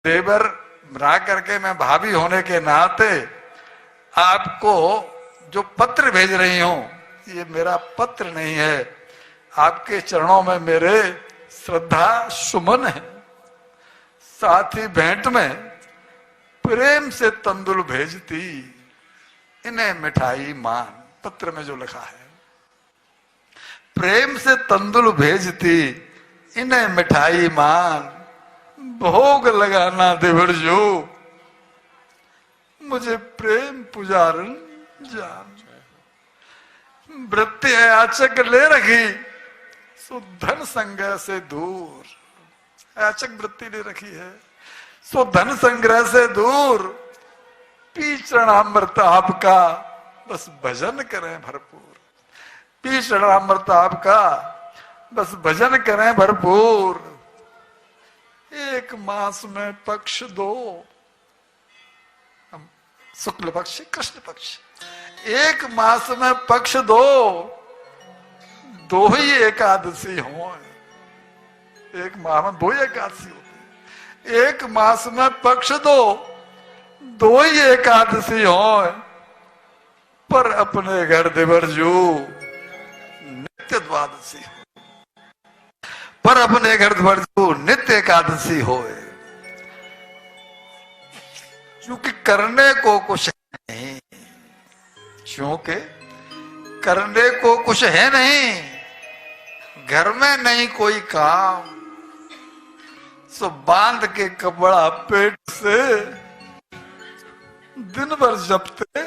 देवर रह करके मैं भाभी होने के नाते आपको जो पत्र भेज रही हूं ये मेरा पत्र नहीं है, आपके चरणों में मेरे श्रद्धा सुमन है। साथ ही भेंट में प्रेम से तंदुल भेजती, इन्हें मिठाई मान। पत्र में जो लिखा है, प्रेम से तंदुल भेजती, इन्हें मिठाई मान। भोग लगाना देवर जो, मुझे प्रेम पुजारन जान। वृत्ति है याचक ले रखी, सो धन संग्रह से दूर। याचक वृत्ति ले रखी है, सो धन संग्रह से दूर। पी चरणामृत आपका, बस भजन करें भरपूर। पी चरणामृत आपका, बस भजन करें भरपूर। एक मास में पक्ष दो, शुक्ल पक्ष कृष्ण पक्ष, एक मास में पक्ष दो, दो ही एकादशी हो। एक माह में दो एकादशी होती है। एक मास में पक्ष दो, दो ही एकादशी हो। पर अपने घर देवर जो नित्य द्वादशी हो। पर अपने घर देवर जो नित्य एकादशी होए। क्योंकि करने को कुछ नहीं, क्योंकि करने को कुछ है नहीं, घर में नहीं कोई काम, सो बांध के कपड़ा पेट से दिन भर जपते।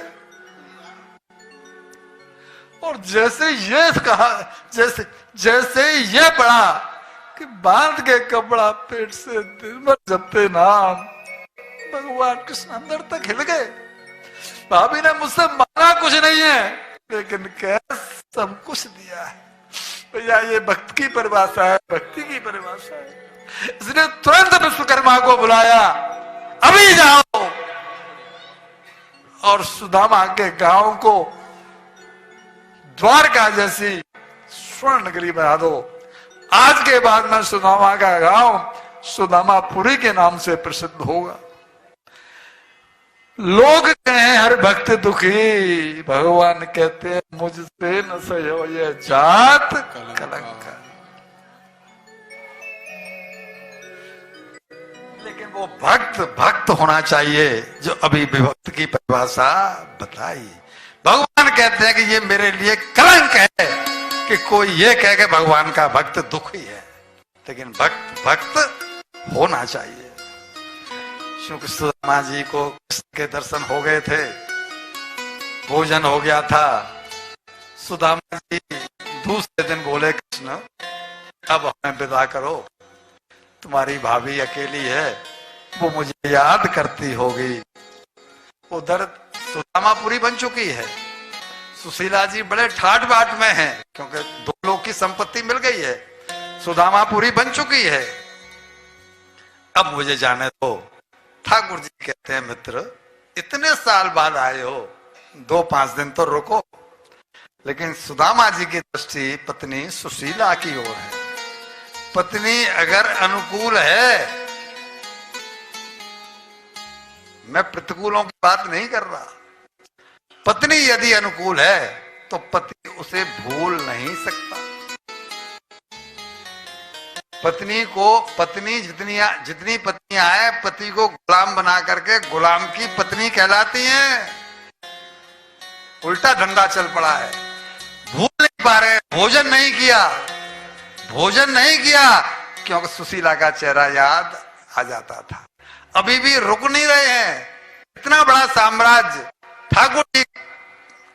और जैसे ये कहा, जैसे ये पढ़ा कि बांध के कपड़ा पेट से दिन भर जपते नाम, भगवान कृष्ण अंदर तक हिल गए। भाभी ने मुझसे मांगा कुछ नहीं है, लेकिन कह सब कुछ दिया है। भैया ये भक्त की परिभाषा है, भक्ति की परिभाषा है। इसने तुरंत विश्वकर्मा को बुलाया, अभी जाओ और सुदामा के गांव को द्वारका जैसी स्वर्ण नगरी बना दो। आज के बाद में सुदामा का गांव सुदामापुरी के नाम से प्रसिद्ध होगा। लोग कहें हर भक्त दुखी, भगवान कहते हैं मुझसे न सहो ये जात कलंक। लेकिन वो भक्त होना चाहिए जो अभी विभक्त की परिभाषा बताई। भगवान कहते हैं कि ये मेरे लिए कलंक है कि कोई ये कहे कि भगवान का भक्त दुखी है। लेकिन भक्त होना चाहिए। क्योंकि सुदामा जी को कृष्ण के दर्शन हो गए थे, भोजन हो गया था। सुदामा जी दूसरे दिन बोले, कृष्ण अब हमें विदा करो, तुम्हारी भाभी अकेली है, वो मुझे याद करती होगी। उधर सुदामापुरी बन चुकी है, सुशीला जी बड़े ठाट बाट में हैं, क्योंकि दो लोग की संपत्ति मिल गई है। सुदामापुरी बन चुकी है, अब मुझे जाने दो। ठाकुर जी कहते हैं, मित्र इतने साल बाद आए हो, 2-5 दिन तो रुको। लेकिन सुदामा जी की दृष्टि पत्नी सुशीला की ओर है। पत्नी अगर अनुकूल है, मैं प्रतिकूलों की बात नहीं कर रहा, पत्नी यदि अनुकूल है तो पति उसे भूल नहीं सकता। पत्नी जितनी पत्नियां हैं, पति को गुलाम बना करके गुलाम की पत्नी कहलाती हैं। उल्टा धंधा चल पड़ा है, भूल नहीं पा रहे। भोजन नहीं किया क्योंकि सुशीला का चेहरा याद आ जाता था। अभी भी रुक नहीं रहे हैं। इतना बड़ा साम्राज्य, ठाकुर जी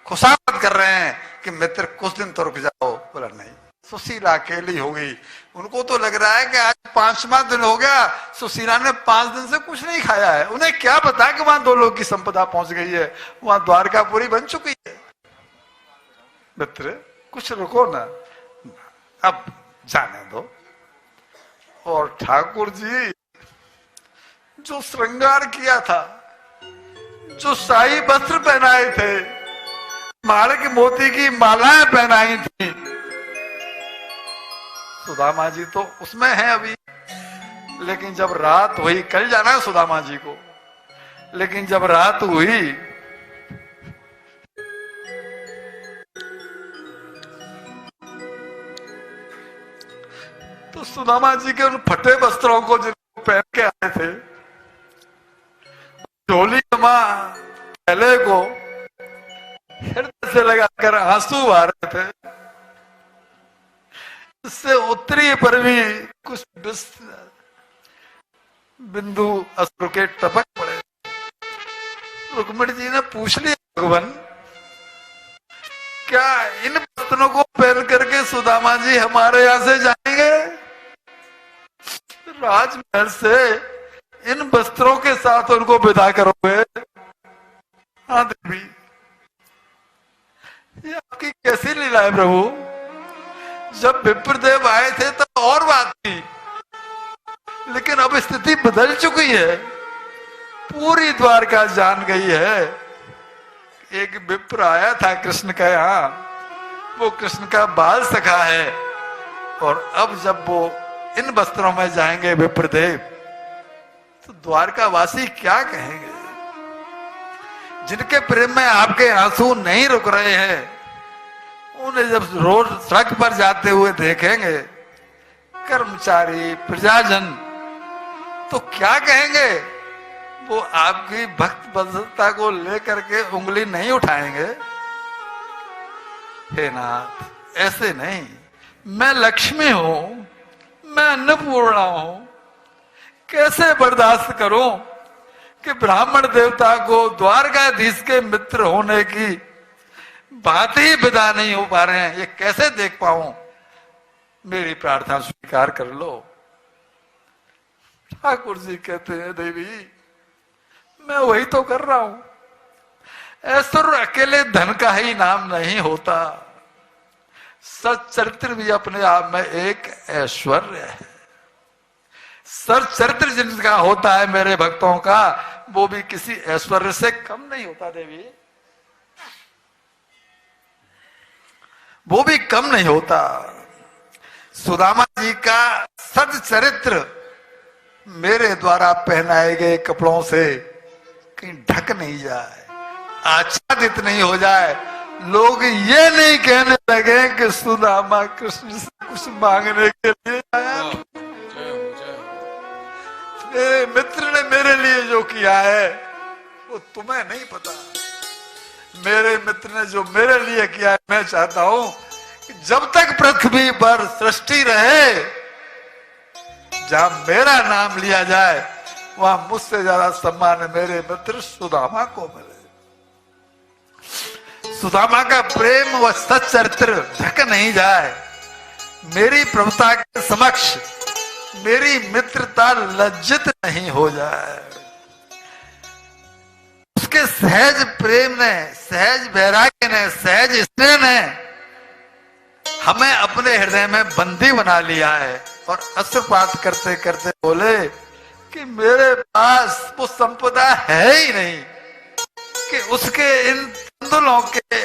खुशामद कर रहे हैं कि मित्र कुछ दिन तो रुक जाओ। बोला नहीं, सुशीला अकेली हो गई। उनको तो लग रहा है कि आज 5वां दिन हो गया, सुशीला ने 5 दिन से कुछ नहीं खाया है। उन्हें क्या पता कि वहां 2 लोग की संपदा पहुंच गई है, वहां द्वारकापुरी बन चुकी है। मित्र कुछ रुको ना, अब जाने दो। और ठाकुर जी जो श्रृंगार किया था, जो शाही वस्त्र पहनाए थे, माणिक मोती की मालाएं पहनाई थी, सुदामा जी तो उसमें है अभी। लेकिन जब रात हुई, कल जाना है सुदामा जी को, लेकिन जब रात हुई तो सुदामा जी के उन फटे वस्त्रों को जिनको पहन के आए थे, झोली मां पहले को हृदय से लगाकर आंसू आ रहे थे, इससे उत्तरी पर भी कुछ बिंदु अश्रु के टपक पड़े। रुक्मिणी जी ने पूछ लिया, भगवान क्या इन वस्त्रों को पहन करके सुदामा जी हमारे यहां से जाएंगे? राजमहल से इन वस्त्रों के साथ उनको विदा करोगे? हाँ देवी, ये आपकी कैसी लीला है प्रभु? जब विप्रदेव आए थे तब और बात थी, लेकिन अब स्थिति बदल चुकी है, पूरी द्वारका जान गई है। एक विप्र आया था कृष्ण का यहाँ, वो कृष्ण का बाल सखा है, और अब जब वो इन वस्त्रों में जाएंगे विप्रदेव, तो द्वारका वासी क्या कहेंगे? जिनके प्रेम में आपके आंसू नहीं रुक रहे हैं, उन्हें जब रोज सड़क पर जाते हुए देखेंगे कर्मचारी प्रजाजन, तो क्या कहेंगे? वो आपकी भक्त बंधुता को लेकर के उंगली नहीं उठाएंगे? हे नाथ, ऐसे नहीं, मैं लक्ष्मी हूं, मैं अन्नपूर्णा हूं, कैसे बर्दाश्त करूं कि ब्राह्मण देवता को द्वारकाधीश के मित्र होने की बात ही विदा नहीं हो पा रहे हैं, ये कैसे देख पाऊं? मेरी प्रार्थना स्वीकार कर लो। ठाकुर जी कहते हैं, देवी मैं वही तो कर रहा हूं। ऐश्वर्य अकेले धन का ही नाम नहीं होता, सच्चरित्र भी अपने आप में एक ऐश्वर्य है। सच्चरित्र जिनका होता है मेरे भक्तों का, वो भी किसी ऐश्वर्य से कम नहीं होता देवी, वो भी कम नहीं होता। सुदामा जी का सच्चरित्र मेरे द्वारा पहनाए गए कपड़ों से कहीं ढक नहीं जाए, आच्छादित नहीं हो जाए, लोग ये नहीं कहने लगे कि सुदामा कृष्ण से कुछ मांगने के लिए आया। मेरे मित्र ने मेरे लिए जो किया है वो तुम्हें नहीं पता। मेरे मित्र ने जो मेरे लिए किया है, मैं चाहता हूं कि जब तक पृथ्वी पर सृष्टि रहे, जहां मेरा नाम लिया जाए, वहां मुझसे ज्यादा सम्मान मेरे मित्र सुदामा को मिले। सुदामा का प्रेम व सच्चरित्र ढक नहीं जाए, मेरी प्रभुता के समक्ष मेरी मित्रता लज्जित नहीं हो जाए। उसके सहज प्रेम ने, सहज वैराग्य ने, सहज स्नेह ने हमें अपने हृदय में बंदी बना लिया है। और अश्रुपात करते करते बोले कि मेरे पास वो संपदा है ही नहीं कि उसके इन तंदुलों के